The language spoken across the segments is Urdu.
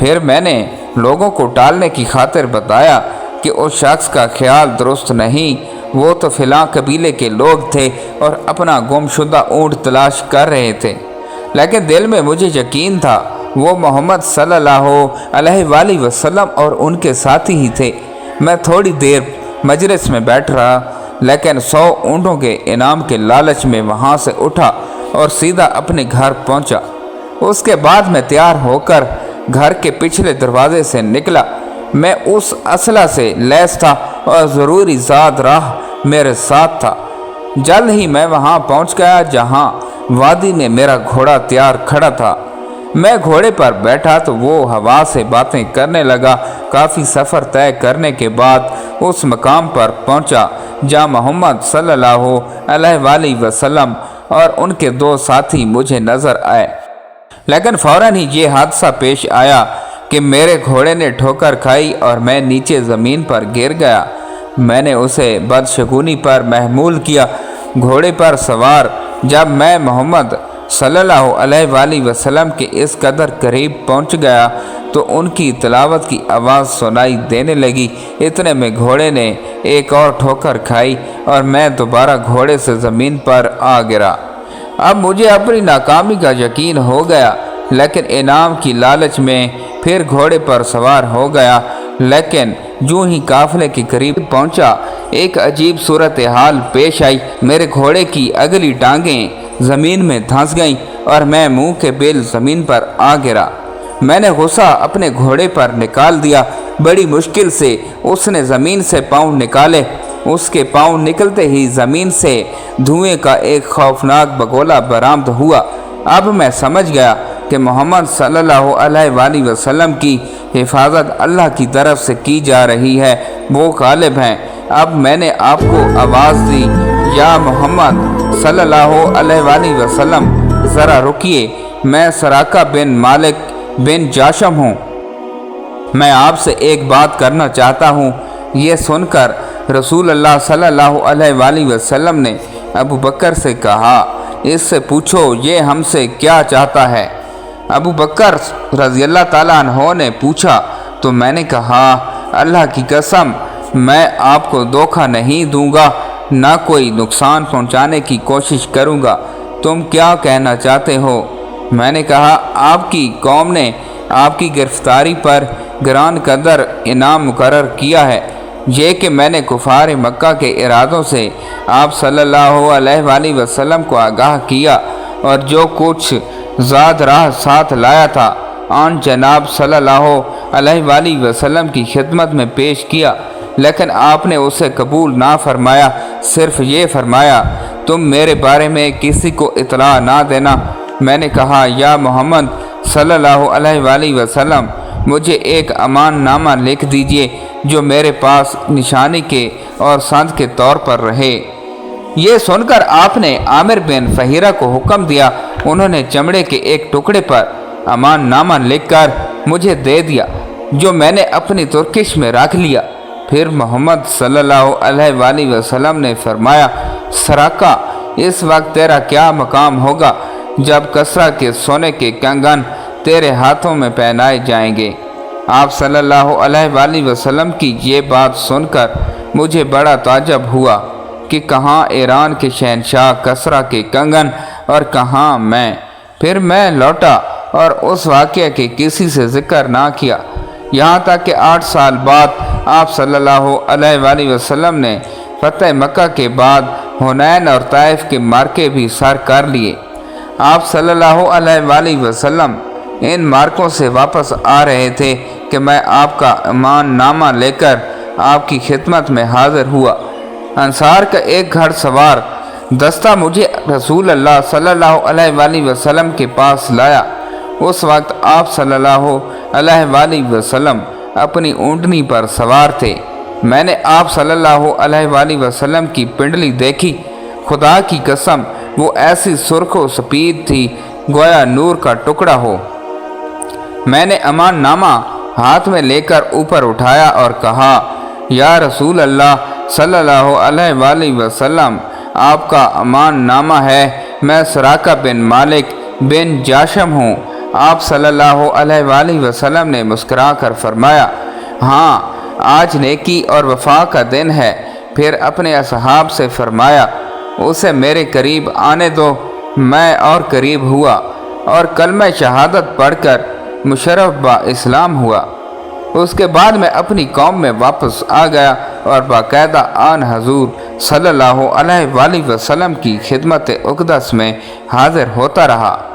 پھر میں نے لوگوں کو ٹالنے کی خاطر بتایا کہ اس شخص کا خیال درست نہیں، وہ تو فلاں قبیلے کے لوگ تھے اور اپنا گم شدہ اونٹ تلاش کر رہے تھے، لیکن دل میں مجھے یقین تھا وہ محمد صلی اللہ علیہ وآلہ وسلم اور ان کے ساتھی ہی تھے۔ میں تھوڑی دیر مجلس میں بیٹھ رہا، لیکن 100 اونٹوں کے انعام کے لالچ میں وہاں سے اٹھا اور سیدھا اپنے گھر پہنچا۔ اس کے بعد میں تیار ہو کر گھر کے پچھلے دروازے سے نکلا۔ میں اس اسلحہ سے لیس تھا اور ضروری زاد راہ میرے ساتھ تھا۔ جلد ہی میں وہاں پہنچ گیا جہاں وادی میں میرا گھوڑا تیار کھڑا تھا۔ میں گھوڑے پر بیٹھا تو وہ ہوا سے باتیں کرنے لگا۔ کافی سفر طے کرنے کے بعد اس مقام پر پہنچا جہاں محمد صلی اللہ علیہ وآلہ وسلم اور ان کے 2 ساتھی مجھے نظر آئے، لیکن فوراً ہی یہ حادثہ پیش آیا کہ میرے گھوڑے نے ٹھوکر کھائی اور میں نیچے زمین پر گر گیا۔ میں نے اسے بدشگونی پر محمول کیا۔ گھوڑے پر سوار جب میں محمد صلی اللہ علیہ وآلہ وسلم کے اس قدر قریب پہنچ گیا تو ان کی تلاوت کی آواز سنائی دینے لگی۔ اتنے میں گھوڑے نے ایک اور ٹھوکر کھائی اور میں دوبارہ گھوڑے سے زمین پر آ گرا۔ اب مجھے اپنی ناکامی کا یقین ہو گیا، لیکن انعام کی لالچ میں پھر گھوڑے پر سوار ہو گیا۔ لیکن جو ہی قافلے کے قریب پہنچا ایک عجیب صورتحال پیش آئی۔ میرے گھوڑے کی اگلی ٹانگیں زمین میں دھنس گئیں اور میں منہ کے بل زمین پر آ گرا۔ میں نے غصہ اپنے گھوڑے پر نکال دیا۔ بڑی مشکل سے اس نے زمین سے پاؤں نکالے۔ اس کے پاؤں نکلتے ہی زمین سے دھوئیں کا ایک خوفناک بگولا برآمد ہوا۔ اب میں سمجھ گیا کہ محمد صلی اللہ علیہ وآلہ وسلم کی حفاظت اللہ کی طرف سے کی جا رہی ہے، وہ غالب ہیں۔ اب میں نے آپ کو آواز دی، یا محمد صلی اللہ علیہ وآلہ وسلم، ذرا رکیے، میں سراقہ بن مالک بن جاشم ہوں، میں آپ سے ایک بات کرنا چاہتا ہوں۔ یہ سن کر رسول اللہ صلی اللہ علیہ وآلہ وسلم نے ابو بکر سے کہا، اس سے پوچھو یہ ہم سے کیا چاہتا ہے۔ ابو بکر رضی اللہ تعالیٰ عنہ نے پوچھا تو میں نے کہا، اللہ کی قسم میں آپ کو دھوکہ نہیں دوں گا، نہ کوئی نقصان پہنچانے کی کوشش کروں گا۔ تم کیا کہنا چاہتے ہو؟ میں نے کہا، آپ کی قوم نے آپ کی گرفتاری پر گران قدر انعام مقرر کیا ہے، یہ کہ میں نے کفار مکہ کے ارادوں سے آپ صلی اللہ علیہ وآلہ وسلم کو آگاہ کیا اور جو کچھ زاد راہ ساتھ لایا تھا آن جناب صلی اللہ علیہ وآلہ وسلم کی خدمت میں پیش کیا، لیکن آپ نے اسے قبول نہ فرمایا، صرف یہ فرمایا تم میرے بارے میں کسی کو اطلاع نہ دینا۔ میں نے کہا، یا محمد صلی اللہ علیہ وآلہ وسلم، مجھے ایک امان نامہ لکھ دیجئے جو میرے پاس نشانی کے اور سند کے طور پر رہے۔ یہ سن کر آپ نے عامر بن فہیرہ کو حکم دیا۔ انہوں نے چمڑے کے ایک ٹکڑے پر امان نامہ لکھ کر مجھے دے دیا، جو میں نے اپنی ترکش میں رکھ لیا۔ پھر محمد صلی اللہ علیہ وآلہ وسلم نے فرمایا، سراقہ، اس وقت تیرا کیا مقام ہوگا جب کسرا کے سونے کے کنگن تیرے ہاتھوں میں پہنائے جائیں گے۔ آپ صلی اللہ علیہ وآلہ وسلم کی یہ بات سن کر مجھے بڑا تعجب ہوا کہ کہاں ایران کے شہنشاہ کسرا کے کنگن اور کہاں میں۔ پھر میں لوٹا اور اس واقعہ کے کسی سے ذکر نہ کیا، یہاں تک کہ 8 سال بعد آپ صلی اللہ علیہ وآلہ وسلم نے فتح مکہ کے بعد حنین اور طائف کے مارکے بھی سر کر لیے۔ آپ صلی اللہ علیہ وآلہ وسلم ان مارکوں سے واپس آ رہے تھے کہ میں آپ کا امان نامہ لے کر آپ کی خدمت میں حاضر ہوا۔ انصار کا ایک گھڑ سوار دستہ مجھے رسول اللہ صلی اللہ علیہ وآلہ وسلم کے پاس لایا۔ اس وقت آپ صلی اللہ علیہ وآلہ وسلم اپنی اونٹنی پر سوار تھے۔ میں نے آپ صلی اللہ علیہ وآلہ وسلم کی پنڈلی دیکھی، خدا کی قسم وہ ایسی سرخ و سفید تھی گویا نور کا ٹکڑا ہو۔ میں نے امان نامہ ہاتھ میں لے کر اوپر اٹھایا اور کہا، یا رسول اللہ صلی اللہ علیہ وآلہ وسلم، آپ کا امان نامہ ہے، میں سراقہ بن مالک بن جاشم ہوں، آپ صلی اللہ علیہ وآلہ وسلم نے مسکرا کر فرمایا، ہاں آج نیکی اور وفا کا دن ہے۔ پھر اپنے اصحاب سے فرمایا، اسے میرے قریب آنے دو۔ میں اور قریب ہوا اور کلمہ شہادت پڑھ کر مشرف با اسلام ہوا۔ اس کے بعد میں اپنی قوم میں واپس آ گیا اور باقاعدہ آن حضور صلی اللہ علیہ وآلہ وسلم کی خدمت اقدس میں حاضر ہوتا رہا۔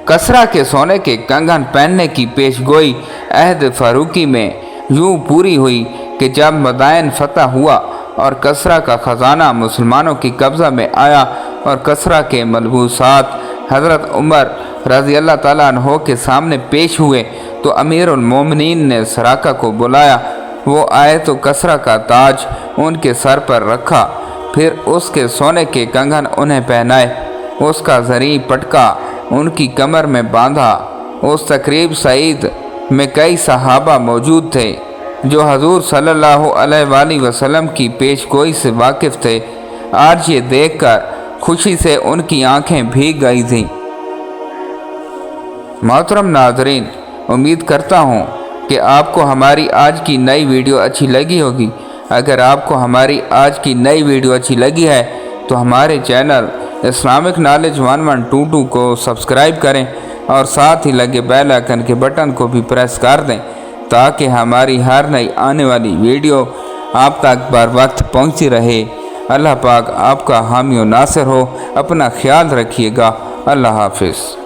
کسریٰ کے سونے کے کنگن پہننے کی پیش گوئی عہد فاروقی میں یوں پوری ہوئی کہ جب مدائن فتح ہوا اور کسریٰ کا خزانہ مسلمانوں کی قبضہ میں آیا اور کسریٰ کے ملبوسات حضرت عمر رضی اللہ تعالیٰ عنہ کے سامنے پیش ہوئے تو امیر المومنین نے سراقہ کو بلایا۔ وہ آئے تو کسریٰ کا تاج ان کے سر پر رکھا، پھر اس کے سونے کے کنگن انہیں پہنائے، اس کا زرعی پٹکا ان کی کمر میں باندھا۔ اس تقریب سعید میں کئی صحابہ موجود تھے جو حضور صلی اللہ علیہ وآلہ وسلم کی پیش گوئی سے واقف تھے۔ آج یہ دیکھ کر خوشی سے ان کی آنکھیں بھیگ گئی تھیں۔ محترم ناظرین، امید کرتا ہوں کہ آپ کو ہماری آج کی نئی ویڈیو اچھی لگی ہوگی۔ اگر آپ کو ہماری آج کی نئی ویڈیو اچھی لگی ہے تو ہمارے چینل اسلامک نالج 1122 کو سبسکرائب کریں اور ساتھ ہی لگے بیل آئکن کے بٹن کو بھی پریس کر دیں تاکہ ہماری ہر نئی آنے والی ویڈیو آپ تک بر وقت پہنچتی رہے۔ اللہ پاک آپ کا حامی و ناصر ہو۔ اپنا خیال رکھیے گا۔ اللہ حافظ۔